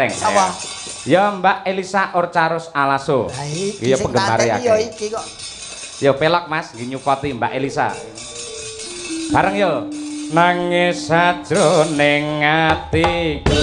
Sapa? Ya Mbak Elisa Orcarus Alaso. Iya penggemar ya. Ya iki kok. Ya pelok Mas, nggih nyupoti Mbak Elisa. Bareng yo. Nangis sajroning atiku.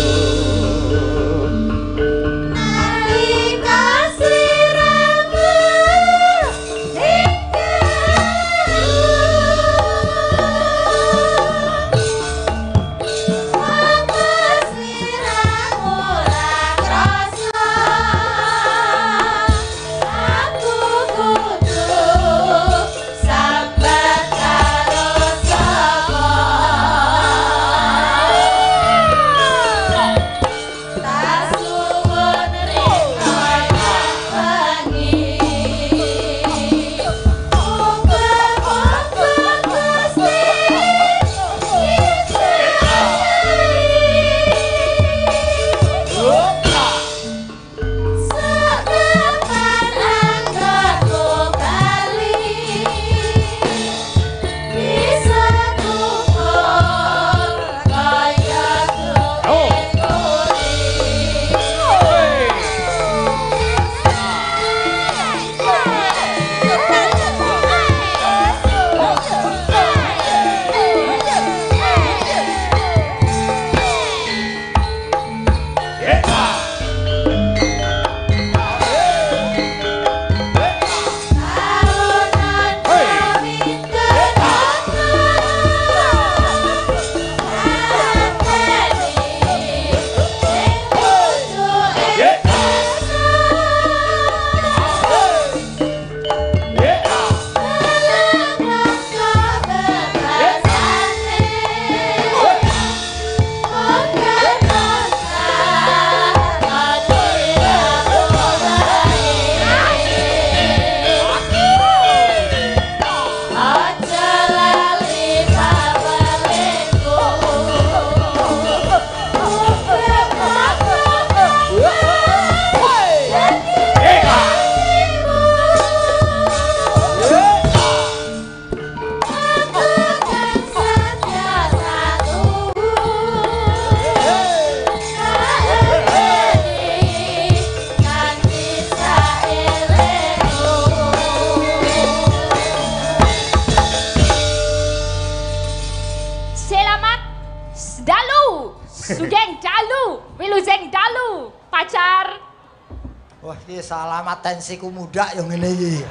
Alamat tensiku muda yang ngene iki.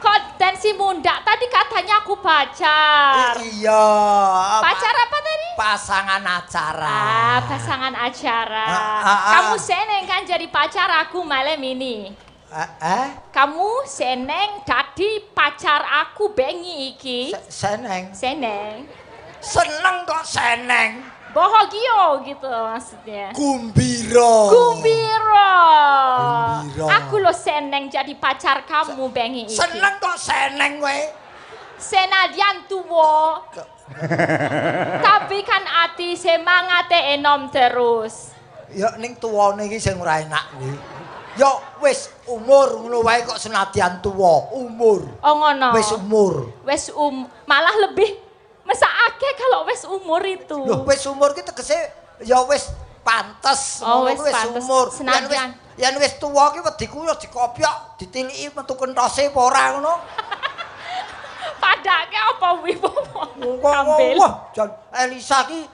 Kok tensi muda? Tadi katanya aku pacar. Iya. Pacar apa tadi? Pasangan acara. Pasangan acara. Kamu seneng kan jadi pacar aku malam ini? Kamu seneng jadi pacar aku bengi iki? Seneng. Seneng. Seneng kok seneng. Bahagia gitu maksudnya. Gumbira. Gumbira. Aku lo seneng jadi pacar kamu bengi iki. Seneng kok seneng we. Senadyan tua. Tapi kan ati semangate enom terus. Ya ning tuwane iki sing ora enak kuwi. Ya wis umur ngono wae kok senadyan tuwa, umur. Oh ngono. Wis umur. Wis malah lebih mesake kalau wis umur itu. Loh wis umur ki tegese ya wis pantes. Oh wis umur. Senadyan. Yen wis tuwa ki wediku ya dikopiok, ditiliki metu kentose apa ora ngono. Padake apa wi Ambil. Wah, Jan Elisa ki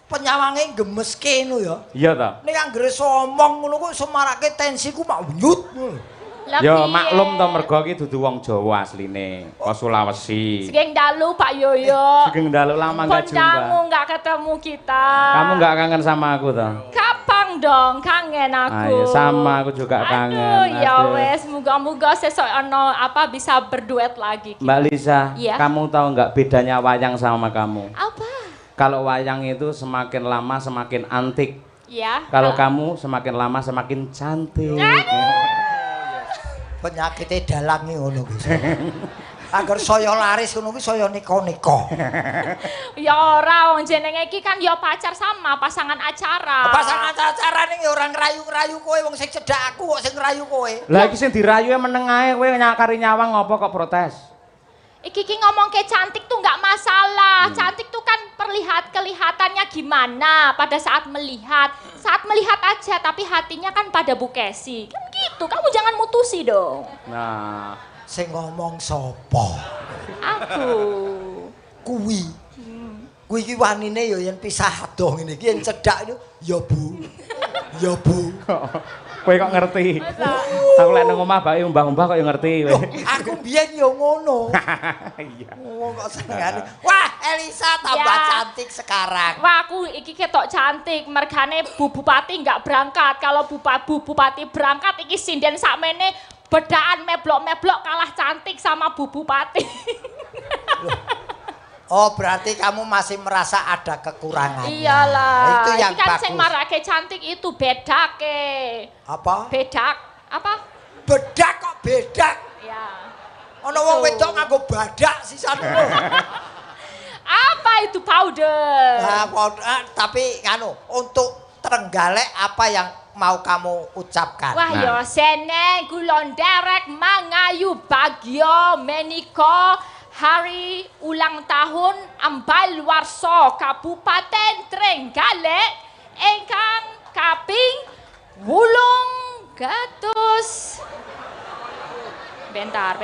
penyawange gemeske ngono ya. Iya ta. Nek anggere somong ngono kok semarake tensiku mak nyut. Ya maklum to mergo iki dudu wong Jawa asline, kok Sulawesi. Sugeng dalu Pak Yoyo. Sugeng dalu lama enggak jumpa. Kamu enggak ketemu kita. Kamu enggak kangen sama aku toh? Kapan dong kangen aku. Ayo sama aku juga kangen. Aduh, ya wes moga-moga sesuk ono apa bisa berduet lagi. Mbak Lisa, ya? Kamu tahu enggak bedanya wayang sama kamu? Apa? Kalau wayang itu semakin lama semakin antik. Ya. Kalau kamu semakin lama semakin cantik. Penyakitnya dalang ngono kuwi. Agar saya laris ngono kuwi saya nika-nika. Ya ora wong jenenge iki kan ya pacar sama pasangan acara. Pasangan acara ning ya ora ngrayu-ngrayu kowe wong sing cedhak aku kok sing ngrayu kowe. Lah iki sing dirayu meneng ae kowe nyakari nyawang ngopo kok protes? Iki ngomong ke cantik tuh nggak masalah. Cantik tuh kan kelihatannya gimana pada saat melihat. Saat melihat aja, tapi hatinya kan pada Bu Kesi. Kan gitu, kamu jangan mutusi dong. Nah, sing ngomong sopo? Aku. Kuwi. Kuwi iki wanine ya yen pisah dong ngene iki yen cedhak itu ya Bu. Ya Bu. kowe kok ngerti. Aku lek nang omah bae umbah-umbah kok ya ngerti kowe. Aku biyen ya ngono. Iya. Oh, kok senengane. Wah, Elisa tambah cantik sekarang. Wah, aku iki ketok cantik. Mergane Bu Bupati nggak berangkat. Kalau Bu Bupati berangkat iki sinden sakmene bedaan meblok-meblok kalah cantik sama Bu Bupati. Oh, berarti kamu masih merasa ada kekurangannya. Iyalah. Itu yang kan bagus. sing marake cantik itu bedake. Apa? Bedak. Apa? Bedak kok bedak. Ya. Ono wong wedok nganggo badak sisane. Apa itu powder? Nah, tapi anu, untuk Trenggalek apa yang mau kamu ucapkan? Wah yo seneng kula nderek mangayu bagyo menika hari ulang tahun Ambal Warso Kabupaten Trenggalek ingkang kaping 800. Bentar.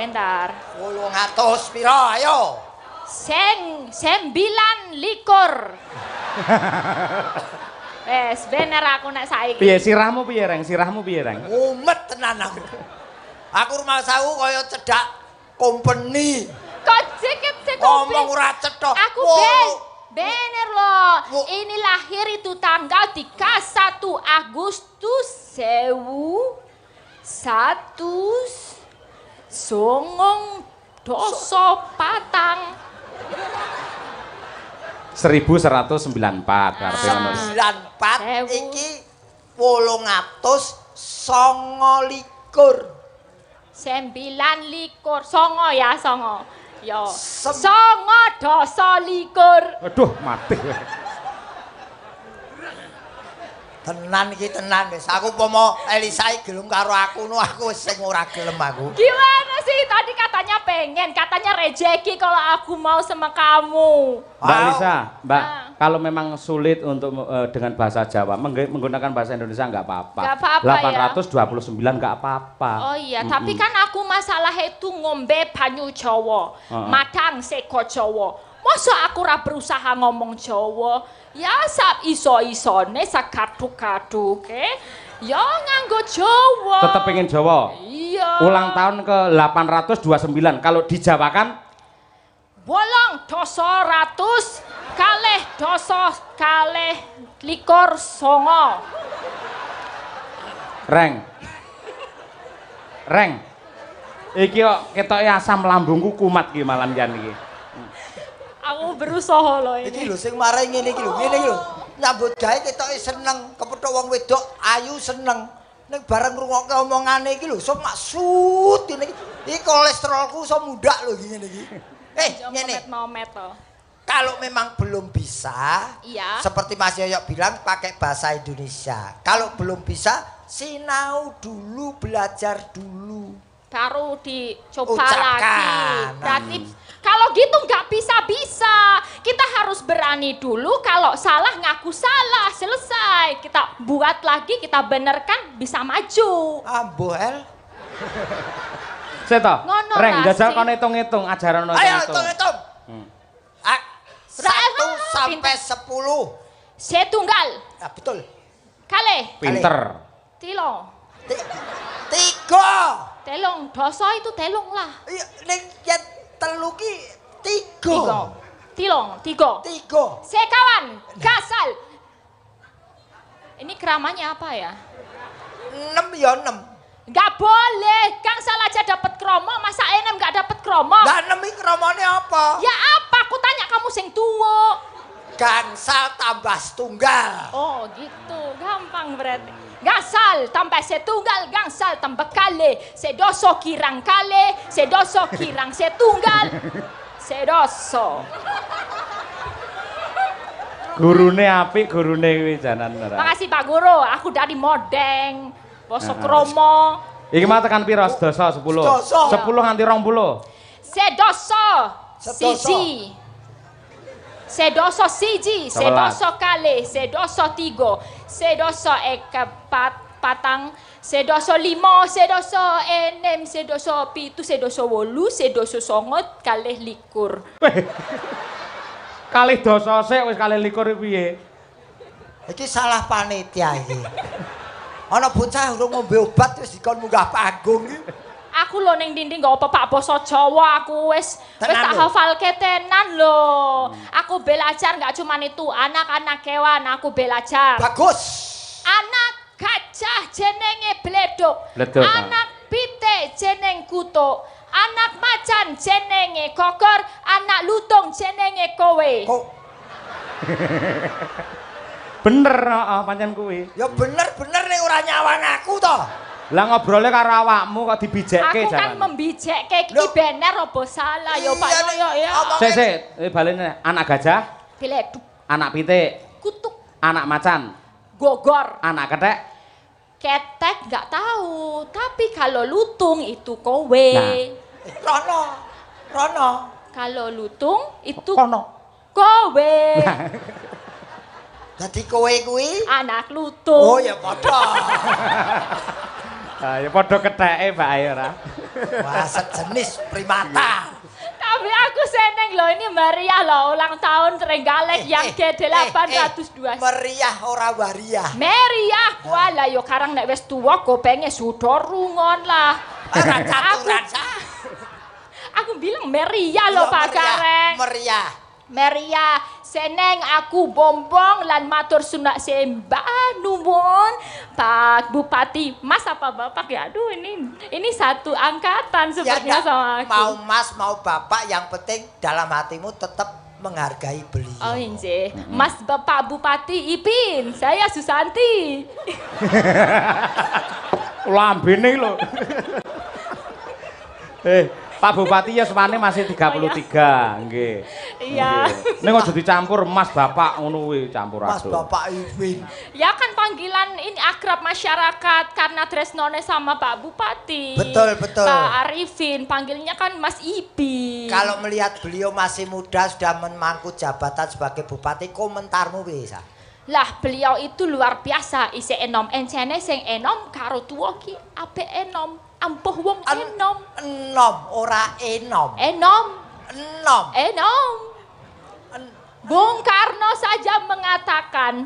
800 piro ayo. 9 likur. Wes bener aku nek saiki. Piye sirahmu piye, Reng? Sirahmu piye, Reng? Mumet tenan aku. Aku rumah sawu kaya cedak company. Kok ceket Ngomong ora cetha. Aku bener loh. Ini lahir itu tanggal 31 Agustus 1194. 1194 karepe ngono. 94 iki 829. 9 likur. Songo ya, songo. Yo. Songo doso likur. Aduh, mati. Tenan iki tenan wis. Aku pomo Elisa iki gelem karo aku no aku wis sing ora gelem aku. Gimana sih? Tadi katanya pengen, katanya rejeki kalau aku mau sama kamu. Mbak Lisa, Mbak, Ah. kalau memang sulit untuk dengan bahasa Jawa, menggunakan bahasa Indonesia nggak apa-apa. Nggak apa-apa 829 nggak apa-apa. Oh iya, tapi kan aku masalah itu ngombe banyu Jawa, madang seko Jawa. Masa aku ora berusaha ngomong Jawa? Ya sak iso-isone sak kaduk-kaduk ya nganggo Jawa. Tetep pengen Jawa. Iya. Ulang tahun ke 829. Kalau dijawakan bolong doso ratus kalih doso kalih likur songo. Reng. Iki kok ketoke asam lambungku kumat ki malam jan iki. Aku berusaha loh Iki ini. lho sing marai ngene iki lho, ngene iki lho. Nyambut gawe ketoke seneng, kepethuk wong wedok ayu seneng. Ning bareng ngrungokke omongane iki lho, sok maksud ngene iki. Iki kolesterolku sok mundak lho iki ngene iki. Ngene. Nomet to. Kalau memang belum bisa, Iya. seperti Mas Yoyok bilang pakai bahasa Indonesia. Kalau belum bisa, sinau dulu, belajar dulu. Baru dicoba Ucapkan. lagi. Berarti kalau gitu nggak bisa-bisa. Kita harus berani dulu, kalau salah ngaku salah, selesai. Kita buat lagi, kita benerkan, bisa maju. Amboel. Seto. Ngono Reng, lah jajal sih. kon hitung-hitung ajaran Ayo hitung-hitung. 1 sampai 10. Setunggal, Ya betul. kalih, Pinter. tilong. 3. Telong, dosa itu telong lah. Iya, ning yen telu ki 3. 3. Tilong, 3. 3. Sekawan, gasal. Ini keramanya apa ya? 6 ya 6. Nggak boleh, gangsal aja dapat kromo, masa enem nggak dapat kromo? Lah 6 iki kramane apa? Ya apa? Aku tanya kamu sing tua. Gangsal tambah setunggal. Oh gitu, gampang berarti. Gangsal tambah setunggal, gangsal tambah kali. Sedoso kirang kali, sedoso kirang setunggal. Sedoso. Gurune apik, gurune kuwi janan ora. Makasih Pak Guru, aku dari Modeng. Bosok kromo. Iki mah tekan piro? Sedasa 10. Sedasa. 10 nganti 20. Sedoso siji. Sedoso siji, sedoso kalih, sedoso tiga, sedoso patang, sedoso lima, sedoso enem, sedoso pitu, sedoso wolu, sedoso songot, kalih likur. Kalih dosa sik wis kalih likur piye? Iki salah panitia iki. Ana bocah urung ngombe obat wis dikon munggah panggung iki. Aku lho ning dinding gak apa-apa basa Jawa aku wis tak hafalke tenan lho. Aku belajar gak cuma itu anak-anak kewan aku belajar. Bagus. Anak gajah jenenge bleduk. Anak pitik jeneng kutuk. Anak macan jenenge kokor, anak lutung jenenge kowe. Bener pancen kuwi. Ya bener-bener ning ora nyawang aku to. Lah ngobrolnya karo awakmu kok dibijekke aku kan membijekke iki bener apa salah ya Pak ya. Sik, balene anak gajah, bleduk, anak pitik, kutuk, anak macan, gogor, anak ketek. Ketek nggak tahu, tapi kalau lutung itu kowe. Rono. Kalau lutung itu kono. Kowe. Dadi kowe kuwi anak lutung. Oh ya padha. Ya padha ketheke Mbak Ayu ora. Wah, sejenis primata. Tapi aku seneng loh ini meriah loh ulang tahun Trenggalek yang ke-812. Meriah ora wariah. Meriah wala yo karang nek wis tuwa gopenge sudo rungon lah. Aku bilang meriah loh Pak Kareng. Meriah. Seneng aku bombong lan matur sunak sembah nuwun Pak Bupati. Mas apa Bapak ya? Aduh ini satu angkatan sepertinya sama aku. Mau Mas mau Bapak yang penting dalam hatimu tetap menghargai beliau. Oh inje. Mas Bapak Bupati Ipin, saya Susanti. Lambene lho. Pak Bupati ya semane masih 33, nggih. Iya. Ning aja dicampur Mas Bapak ngono kuwi campur aduk. Mas Bapak Ipin. Ya kan panggilan ini akrab masyarakat karena tresnone sama Pak Bupati. Betul. Pak Arifin panggilnya kan Mas Ipin. Kalau melihat beliau masih muda sudah memangku jabatan sebagai bupati, komentarmu bisa? Lah beliau itu luar biasa, isi enom encene sing enom karo tuwa ki apik enom. Ampuh wong enom. Enom ora enom. Enom. En Bung Karno saja mengatakan,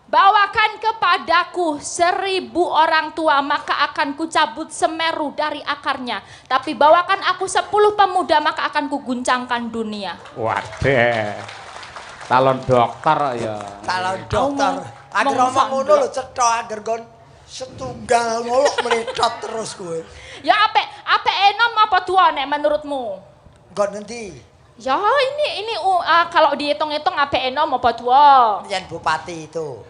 bawakan kepadaku 1000 orang tua maka akan kucabut Semeru dari akarnya. Tapi bawakan aku 10 pemuda maka akan kuguncangkan dunia. Waduh. Calon dokter ya. Calon dokter. Agar ngomong ngono lho cetha agar gon setunggal ngolok meletot terus kowe. Ya apik enom apa tua nek menurutmu? Gon endi? Ya ini kalau dihitung-hitung apik enom apa tua? Yang bupati itu.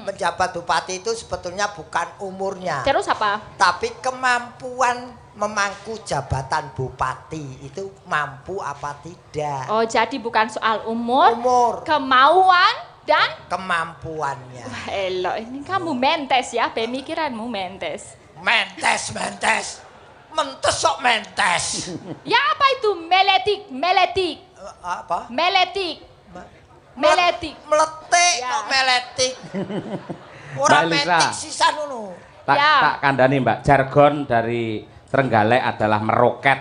Menjabat bupati itu sebetulnya bukan umurnya. Terus apa? Tapi kemampuan memangku jabatan bupati itu mampu apa tidak. Oh jadi bukan soal umur. Kemauan dan kemampuannya. Wah elok, ini kamu mentes ya, pemikiranmu mentes. Mentes. Mentes sok mentes. Ya apa itu? Meletik. Apa? Meletik. Meletik ya. kok meletik. Ora metik sisan ngono. Tak kandhani Mbak, jargon dari Trenggalek adalah meroket,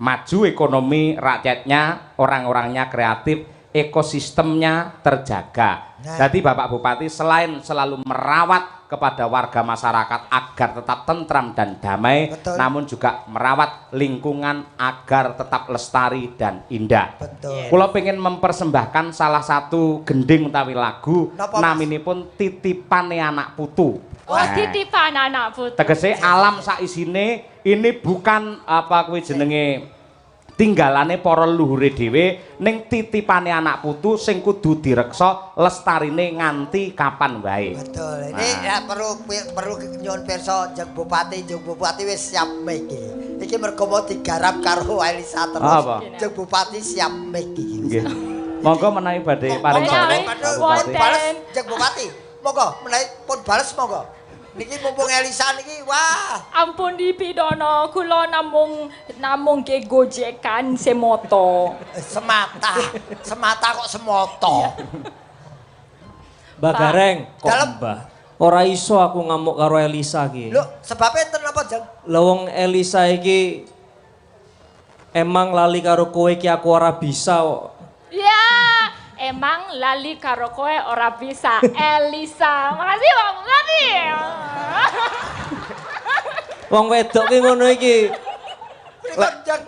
maju ekonomi rakyatnya, orang-orangnya kreatif, ekosistemnya terjaga. Jadi Bapak Bupati selain selalu merawat kepada warga masyarakat agar tetap tentram dan damai, namun juga merawat lingkungan agar tetap lestari dan indah. Kula pengen mempersembahkan salah satu gending utawi lagu naminipun Titipane Anak Putu. Titipan anak putu. Tegese alam sak isine ini bukan apa kuwi jenenge tinggalane para luhure dhewe ning titipane anak putu sing kudu direksa lestarine nganti kapan wae. Betul. Ini ya perlu nyuwun pirsa Jeng Bupati wis siap iki. Iki mergo mau digarap karo Elisa terus. Jeng Bupati siap iki. Nggih. Monggo menawi badhe paring Jeng Bupati. Monggo menawi pun bales monggo. Niki mumpung Elisa niki wah. Ampun dipidana, kula namung nggih gojekan semoto. Semata kok semoto. Mbak Gareng, kok Dalem. Mbah? Ora iso aku ngamuk karo Elisa iki. Lho, sebabnya enten apa, Jang? Lah wong Elisa iki emang lali karo kowe iki aku ora bisa kok. Ya, emang lali karo kowe ora bisa. Elisa, makasih Bang Lali. Wong wedok ki ngono iki. Pripun, Jang?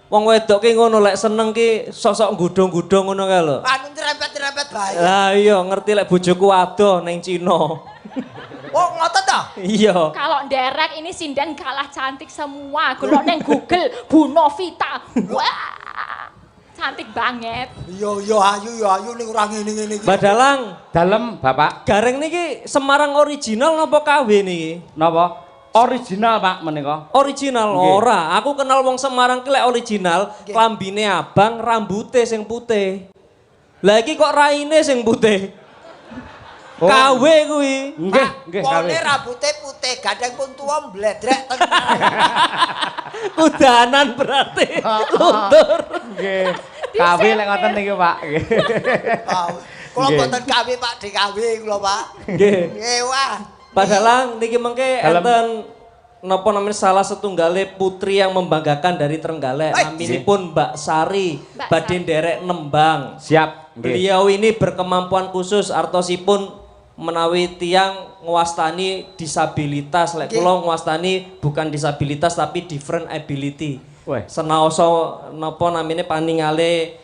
Wong wedok ki ngono lek seneng ki sok-sok gudung-gudung ngono kae lho. Anu nyerempet-nyerempet bae. Lah iya ngerti lek bojoku adoh ning Cina. Oh, ngoten ta? Iya. Kalau nderek ini sinden kalah cantik semua. Kalau neng Google Bu Novita. Wah, cantik banget. Iya ayu ning ora ngene-ngene iki. Badalang, Dalem, Bapak. Gareng niki Semarang original napa KW niki? Napa? Original, Pak, menika. Original Nggih. ora. Aku kenal wong Semarang ki lek original, klambine abang, rambute sing putih. Lah iki kok raine sing putih. Oh. KW kuwi. Nggih, nggih, Pone kawin. rambutnya putih, gadang pun tua mbledrek teng. Kudanan berarti. Luntur. Nggih. Kawe lek ngoten niki, Pak. Nggih. Kula Nggih. mboten KW Pak, DKW kula Pak. Nggih. Nggih wah. Padahal niki mengke Dalam- enten napa namanya salah setunggale putri yang membanggakan dari Trenggalek. Naminipun Mbak Sari, Mbak badhe Sari. nderek nembang. Siap, nggih. Beliau ini berkemampuan khusus artosipun menawi tiang ngwastani disabilitas. Lek Nggih. kula ngwastani bukan disabilitas tapi different ability. Weh. Senaosa napa namine paningale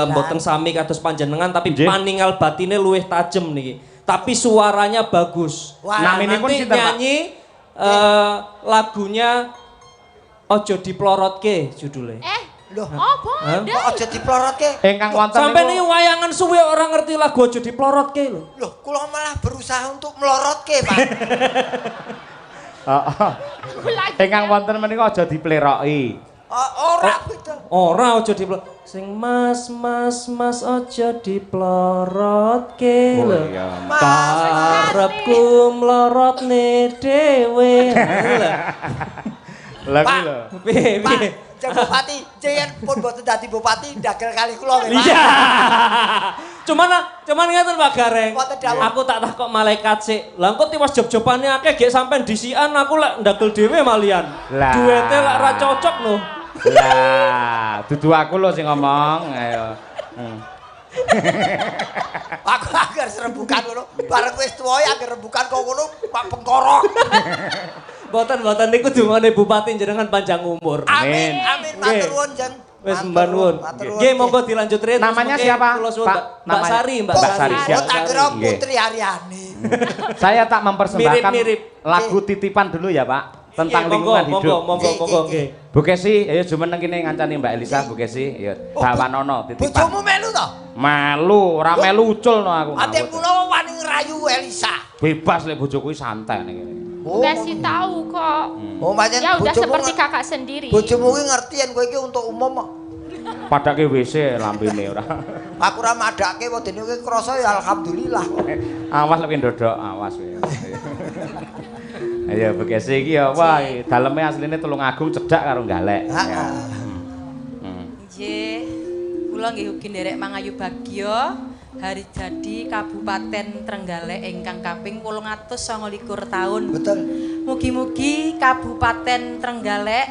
mboten sami kados panjenengan tapi Nggih. paningal batine luwih tajem niki. Tapi suaranya bagus. Wah, Nah, naminipun nanti sinten, Pak? nyanyi lagunya Ojo Diplorotke judulnya. Loh, Apa? Hah? kok aja diplorotke? Ingkang wonten Sampai niku- nih wayangan suwe orang ngerti lagu Ojo Diplorotke lho. Loh, kula malah berusaha untuk melorotke, Pak. Heeh. Ingkang wonten menika aja dipleroki. Ora beda. Ora Ojo Diplorot. Sing mas Ojo Diplorotke Oh lho. iya. Karepku mlorotne dhewe. Lah Pak. kuwi lho. Piye Pak, piye? Jeng Bupati, jengen pun mboten dadi bupati ndagel kali kula nggih, Pak. Iya. Cuman ngeten Pak Gareng. Wonten dawuh. Aku tak takok malaikat sik. Lah engko tiwas job-jobane akeh gek sampean disian aku lek ndagel dhewe malian. Lah. Duete lek ora cocok lho. Lah, dudu aku lho sing ngomong. Ayo. Aku agar serembukan ngono. Bareng wis tuwa ya agar rembukan kok ngono Pak Bengkorok. Boten niku dungane bupati jenengan panjang umur. Amin, Amin. amin. Nggih. Matur nuwun, Jeng. Wis Matur mbah nuwun. matur nuwun. Nggih monggo dilanjut Rit. Namanya Terus siapa, mungkin kula suwun, Pak? Mbak Namanya- Sari, Mbak Mbak Sari. Sari, siap. Oh, tak kira Nggih. Putri Aryani. Saya tak mempersembahkan Mirip-mirip. lagu titipan dulu ya, Pak, tentang Nggih, lingkungan monggo, hidup. Monggo, monggo, nggih. Bu Kesi, ayo jumeneng kene ngancani Mbak Elisa, Bu Kesi. Ayo, Dawanono titipan. Bojomu melu to? Melu, ora melu ucul no aku. Ate kula wani ngerayu Elisa. Bebas lek bojoku kuwi santai ning kene. Kasih tahu kok. Oh, pancen Ya udah bojomu seperti kakak sendiri. Bojomu ki ngerti yen kowe iki untuk umum kok. Padake WC lambene ora. Aku ora madake wedene kowe krasa ya alhamdulillah. Awas lek ndodok, awas kowe. Ayo Bu Kesi iki ya, wah, daleme asline Tulungagung cedhak karo Galek. Heeh. Nggih, kula nggih ugi nderek mangayu bagya hari jadi Kabupaten Trenggalek ingkang kaping 829 taun. Betul. Mugi-mugi Kabupaten Trenggalek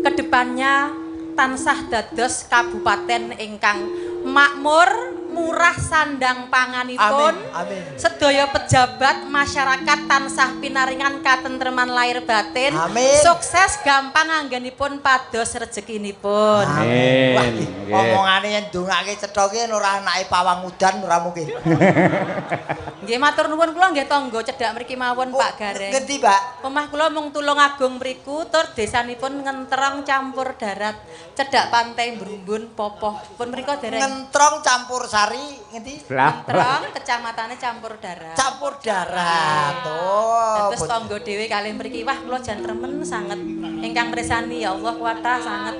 kedepannya tansah dados kabupaten ingkang makmur, murah sandang panganipun. Amin, amin. Sedaya pejabat masyarakat tansah pinaringan katentreman lahir batin. Amin. Sukses gampang anggenipun pados rezekinipun. Amin. Wah, Nggih. omongane yen ndongake cetha ki yen ora anake pawang udan ora mungkin. Nggih matur nuwun kula nggih tangga cedhak mriki mawon Pak Gareng. Ngendi, Pak? Omah kula mung Tulungagung mriku tur desanipun Ngentrong campur darat. Cedhak pantai Brumbun Popoh. Pun mriku dereng Ngentrong campur sari ngendi? Lah. Ngentrong kecamatannya campur darat. Campur darat. Oh. Terus tangga dhewe kalih mriki wah kula jan remen sanget. Ingkang mirsani ya Allah kuwatah sanget.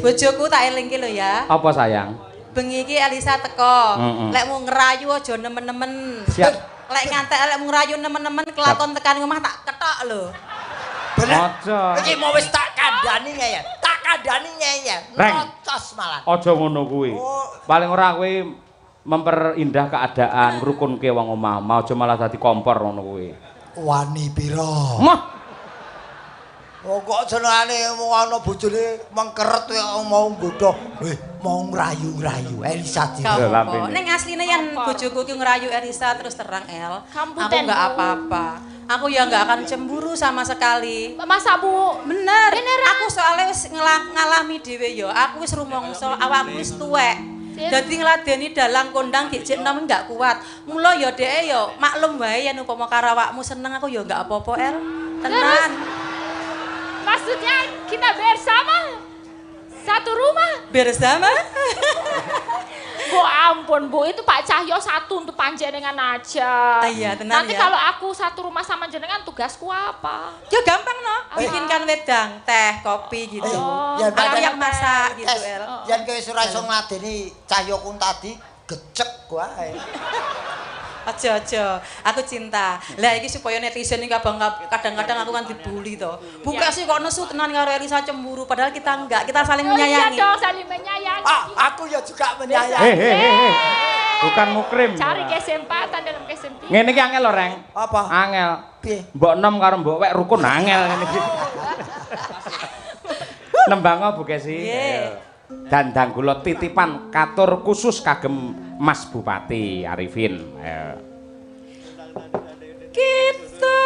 Bojoku tak elingke lho ya. Apa sayang? Bengi iki Elisa teko. Heeh. Lek mau ngerayu aja nemen-nemen. Siap. Lek ngantek lek ngrayu nemen-nemen kelakon tekan omah tak ketok lho. Bener. Aja. Iki mau wis tak kandhani ngeyel. Tak kandhani ngeyel. Reng. Nocos malah. Aja ngono kuwi. Paling ora kowe memperindah keadaan, ngrukunke wong omah, aja malah dadi kompor ngono kuwi. Wani pira? Mah. Oh kok jenengane ana bojone mengkeret mau nggodho. Mau ngrayu-ngrayu Elisa iki. Ning asline yen bojoku ki ngrayu Elisa terus terang El. Aku enggak apa-apa. Aku ya enggak akan cemburu sama sekali. Masa Bu? Bener. Aku soalnya wis ngalami dhewe ya. Aku wis rumangsa awakku wis tuwek. Dadi ngladeni dalang kondang gek nom enggak kuat. Mula ya dheke ya maklum wae yen upama karo awakmu seneng aku ya enggak apa-apa El. Tenan. Maksudnya kita bersama satu rumah? Bersama? Bu ampun Bu, itu Pak Cahyo satu untuk panjenengan aja. Iya tenan Nanti ya. kalau aku satu rumah sama jenengan tugasku apa? Ya gampang no, bikinkan wedang, teh, kopi gitu. Aku yang masak gitu El. Yen kowe ora iso ngladeni Cahyoku tadi gecek wae. Aja, aku cinta. Lah iki supaya netizen iki kadang-kadang aku kan dibully to. Buka sih kok nesu tenan karo Elisa cemburu padahal kita enggak, kita saling menyayangi. Iya dong, saling menyayangi. Aku ya juga menyayangi. Bukan mukrim. Cari kesempatan dalam kesempatan. Ngene iki angel lho, Reng. Apa? Angel. Piye? Mbok nom karo mbok wek rukun angel ngene iki. Nembang Bu Kesi. Dandang kula titipan katur khusus kagem Mas Bupati Arifin. Kita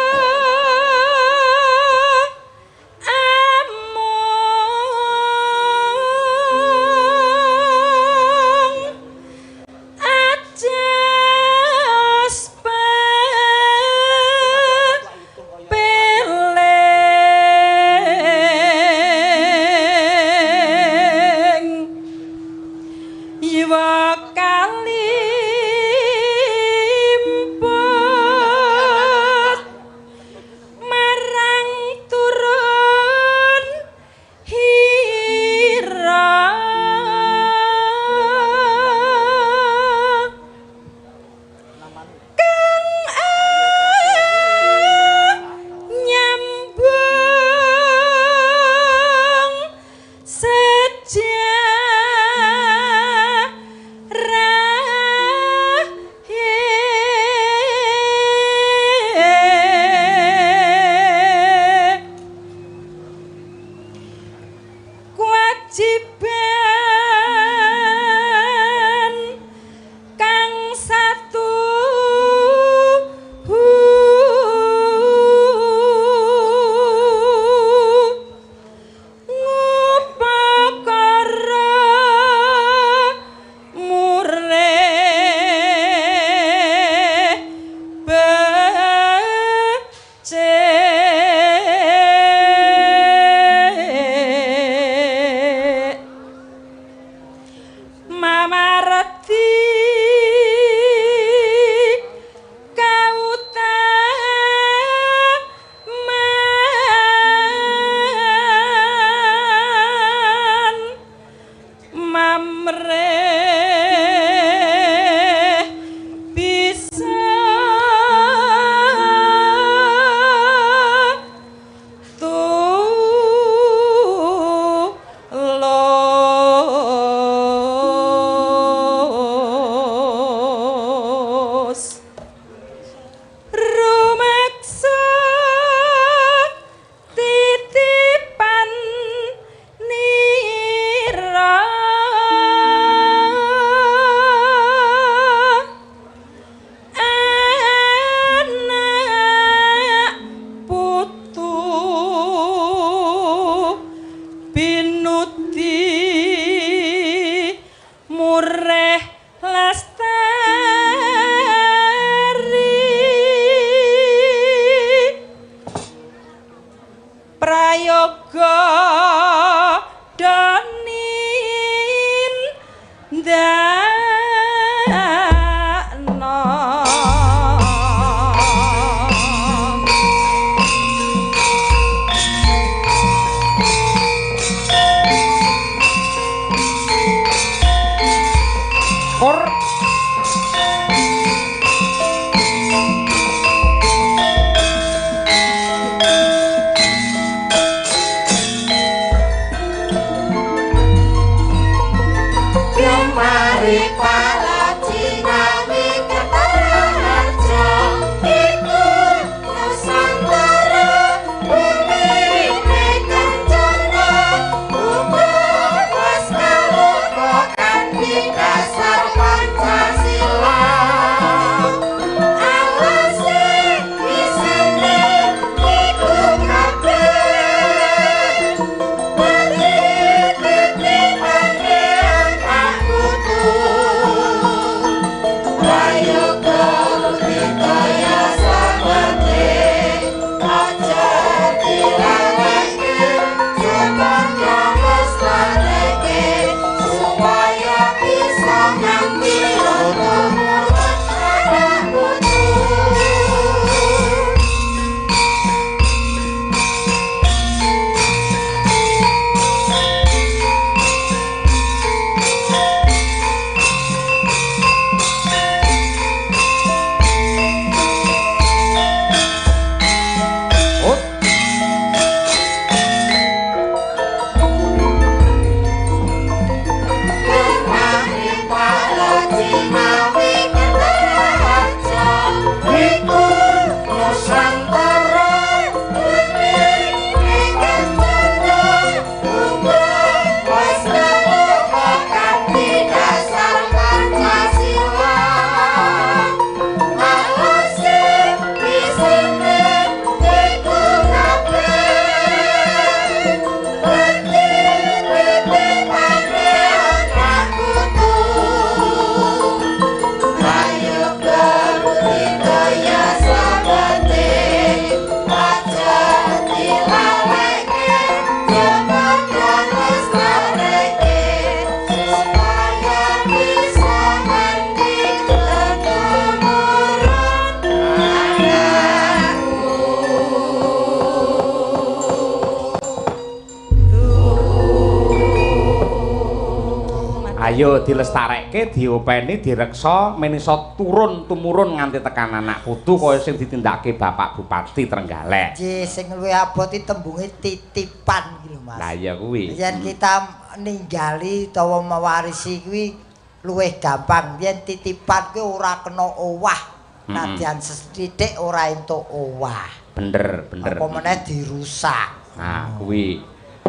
yo dilestarekke, diopeni, direksa men iso turun tumurun nganti tekan anak putu kaya sing ditindakake Bapak Bupati Trenggalek. Nggih, sing luwih abot iki tembunge titipan iki lho Mas. Lah iya kuwi. Yen kita ninggali utawa mewarisi kuwi luwih gampang. Yen titipan kuwi ora kena owah. Nadyan sethithik ora entuk owah. Bener. Apa meneh dirusak. Nah, kuwi.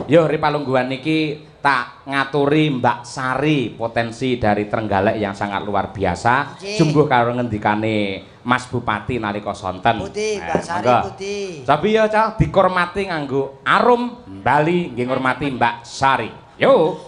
Yo ripalungguhan iki tak ngaturi Mbak Sari, potensi dari Trenggalek yang sangat luar biasa. Jungguh karo ngendikane Mas Bupati nalika sonten. Putih, Mbak Sari putih. Tapi ya Cah dihormati nganggo arum Bali nggih ngurmati Mbak Sari. Yo.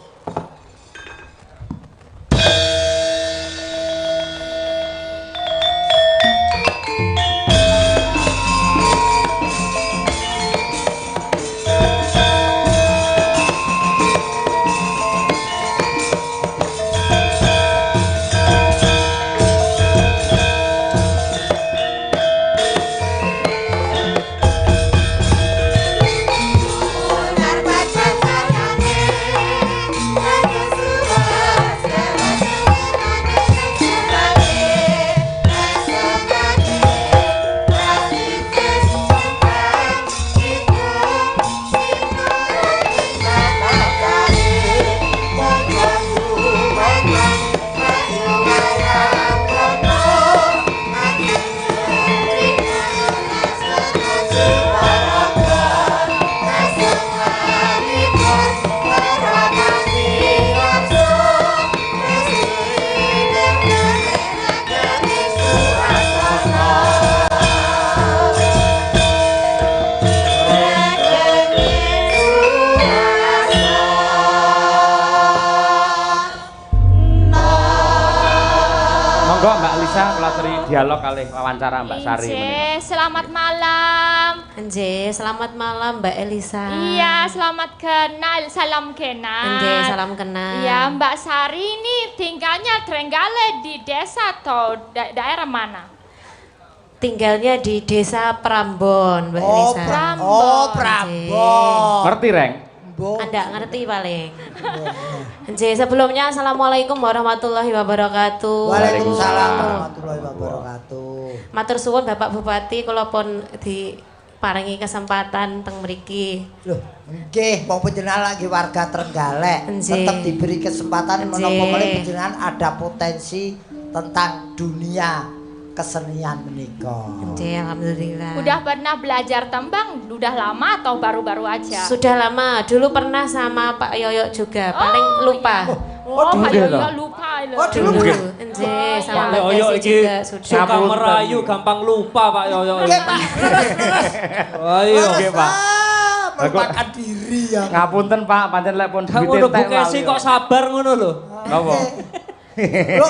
Dialog kali wawancara Mbak Sari. Selamat malam. Nggih, selamat malam Mbak Elisa. Iya, selamat kenal, salam kenal. Nggih, salam kenal. Iya, Mbak Sari ini tinggalnya Trenggalek di desa atau daerah mana? Tinggalnya di Desa Prambon, Mbak Elisa. Prambon. Ngerti, Reng? Anda ngerti paling. Nggih, sebelumnya assalamualaikum warahmatullahi wabarakatuh. Waalaikumsalam warahmatullahi wabarakatuh. Matur suwun Bapak Bupati, kula pun diparingi kesempatan teng mriki. Loh, nggih, wong panjenengan lagi warga Trenggalek, tetap diberi kesempatan menapa meneh panjenengan ada potensi tentang dunia kesenian menika. Nggih, alhamdulillah. Udah pernah belajar tembang? Udah lama atau baru-baru aja? Sudah lama. Dulu pernah sama Pak Yoyo juga, paling lupa. Pak Yoyo lupa lho. Dulu nggih, sama Pak Yoyo iki suka merayu gampang lupa Pak Yoyo. Nggih, Pak. Ayo nggih, Pak. Melupakan diri ya. Ngapunten Pak, pancen lek pun ngono Bu Kesi kok sabar ngono lho. Napa? Lho,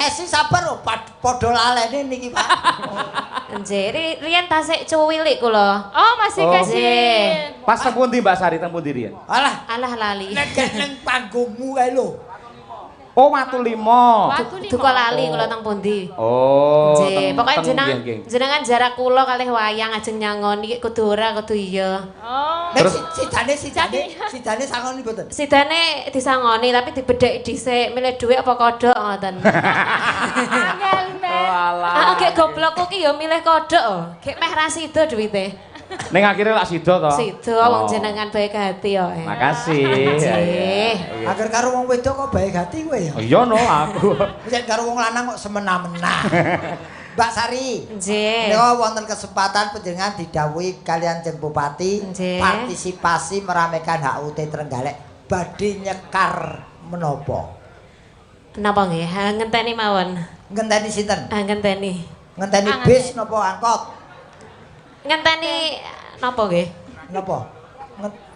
Esi sabar lho, padha lalene niki, Pak. Nggih, riyen tasik cuwilik kula. Oh, masih kasih. Pas teng pundi Mbak Sari teng pundi riyen? Alah, lali. nek nang panggungmu kae lho. Oh, Watu Limo. Duka lali kula teng pundi. Oh. Nggih, pokoke jenengan jarak kula kalih wayang ajeng nyangoni kudu ora kudu iya. Oh. Nek sidane sangoni mboten. Sidane disangoni tapi dibedheki dhisik, milih dhuwit apa kodhok ngoten. Angel Ah, gek goblokku ki ya milih kodhok. Gek meh ra sida dhuwite. Ning akhire lak sida to. Sida wong jenengan baik hati ya. Makasih. Nggih. Agar karo wong wedok kok baik hati kowe ya. Iya no aku. Yen karo wong lanang kok semena-mena. Mbak Sari. Nggih. Nika wonten kesempatan panjenengan didhawuhi kalian Jeng Bupati partisipasi meramekan HUT Trenggalek badhe nyekar menapa? Napa nggih? Ngenteni mawon. Ngenteni sinten? Ngenteni. Ngenteni bis napa angkot? Ngenteni napa nggih? Napa?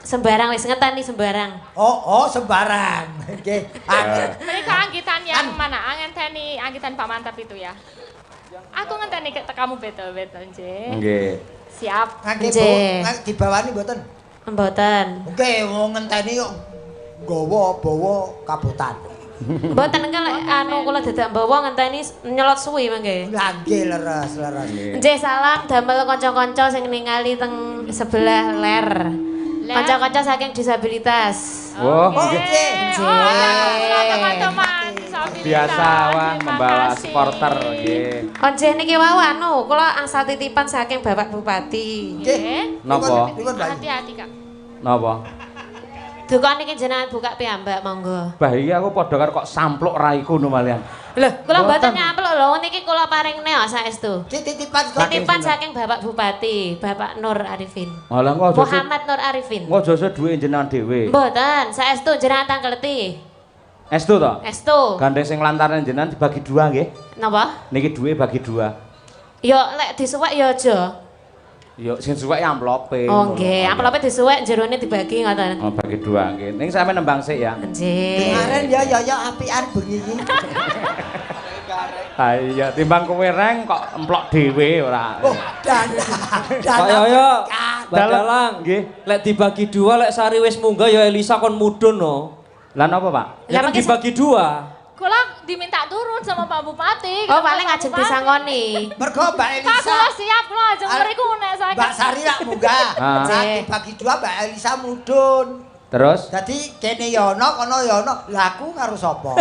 Sembarang wis ngenteni sembarang. Oh, sembarang. Nggih. Mereka angkitan yang mana? Ngenteni angkitan Pak Mantap itu ya. Aku ngenteni kamu beto-beto nggih. Siap. Nggih. Dibawani mboten? Mboten. Nggih, wong ngenteni kok bawa kabutan. Mboten anu kula dadak mbawa ngenteni nyelot suwi mangke. Lah nggih leres. Nggih, salam damel kanca-kanca sing ningali teng sebelah ler. Kanca-kanca saking disabilitas. Oh, nggih. Teman-teman. biasa wah membawa supporter nggih. Onje niki wau anu, kula angsal titipan saking Bapak Bupati. Nggih. Napa? Hati-hati, Kak. Napa? Duka niki jenengan buka piyambak monggo. Bah iki aku padha karo kok sampluk raiku no malian. Lho, kula mboten nyampluk lho, niki kula paring neo saestu. Titipan Titipan saking Bapak Bupati, Bapak Nur Arifin. Alah kok aja Muhammad Nur Arifin. kok aja duwe jenengan dhewe. Mboten, saestu jenengan tangkeleti. Estu to? Estu. Gandeng sing lantaran jenengan dibagi dua nggih. Napa? Niki duwe bagi dua. Yo lek disuwek yo aja. Yo sing suwek amplope. Oh nggih, amplope disuwek jerone dibagi ngoten. Oh bagi dua nggih. Ning sampe nembang sik ya. Nggih. Kemarin ya apian bengi iki. Ha iya timbang kowe reng kok emplok dhewe ora. Oh, Kaya Dalang nggih. Lek dibagi dua lek Sari wis munggah ya Elisa kon mudhun no. Lah napa, Pak? Ya kan dibagi dua. Kula diminta turun sama Pak Bupati. Oh paling ajeng disangoni. Mergo Mbak Pak Elisa. kula siap kula ajeng mriku nek saya. Mbak Sari lak munggah. Ah. Nah, dibagi dua Mbak Elisa mudhun. Terus Dadi kene ya ana, kono ya ana. Lah aku karo sapa?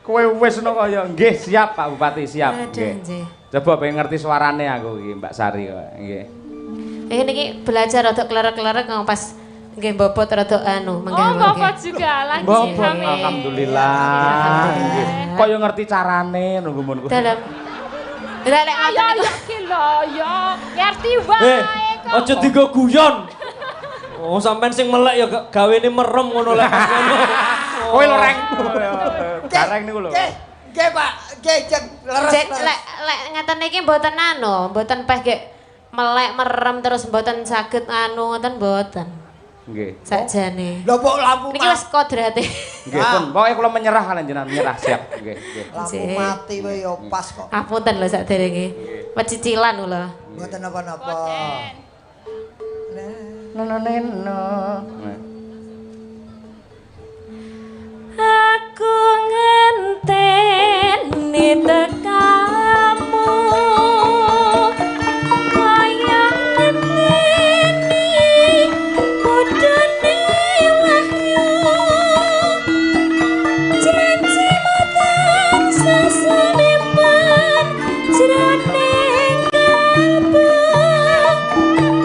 kowe wis ngono kaya nggih siap Pak Bupati siap Aduh, nggih. nggih. Coba pengen ngerti suarane aku iki Mbak Sari kok nggih. Niki belajar rada klerak-klerak pas nggih bobot rada anu Oh, menggawé. Bapak juga lagi. Bapak Amin. alhamdulillah nggih. Kaya ngerti carane nunggu mun. Dalam lek lek Ayo ngoten niku. ya ki lho ya. Ngerti wae kok. Aja digo guyon. Oh sampean sing melek ya gawene merem ngono lek ngono. Kowe lho reng. Gareng niku lho. Nggih, Pak. Nggih, jeng leres. Lek ngeten niki mboten anu, mboten peh gek melek merem terus mboten saged anu ngoten mboten. Nggih. Sakjane. Lho kok lampu Niki wis kodrate. Nggih pun. Pokoke kula menyerah kalian jenengan menyerah siap. Nggih, nggih. lampu Nggih. mati wae ya pas kok. Apunten lho sakderenge. Pecicilan lho. Mboten apa-apa. Boten. Aku ngenteni tekamu kaya ngenteni budune wahyu janji matang sesunipan jroning kalbu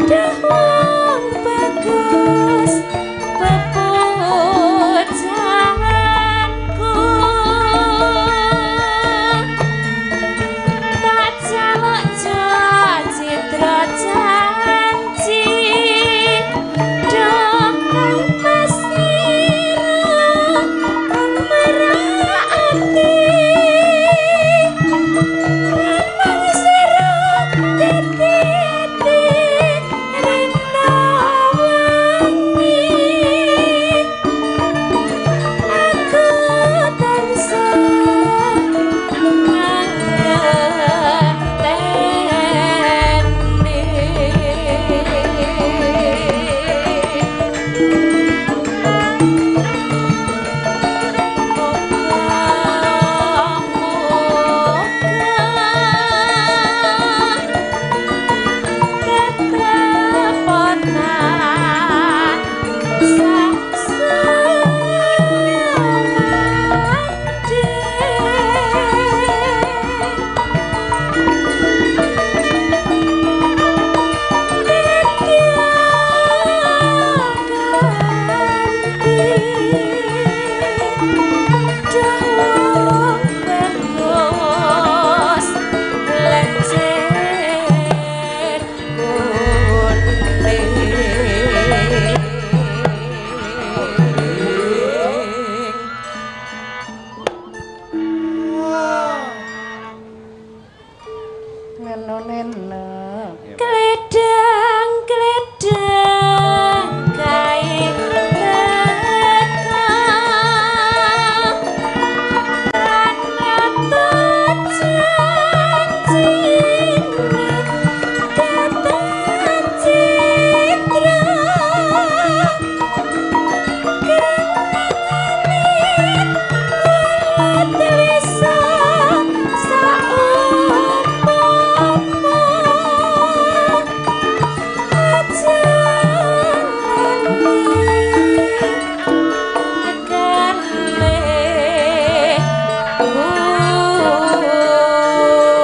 dahwang bagus pepujanganku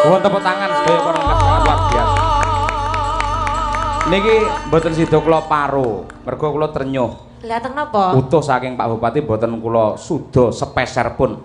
Mohon tepuk tangan sedaya para sangat luar biasa. Niki mboten sida kula paru, mergo kula trenyuh. Lah teng napa? Utuh saking Pak Bupati mboten kula suda sepeser pun.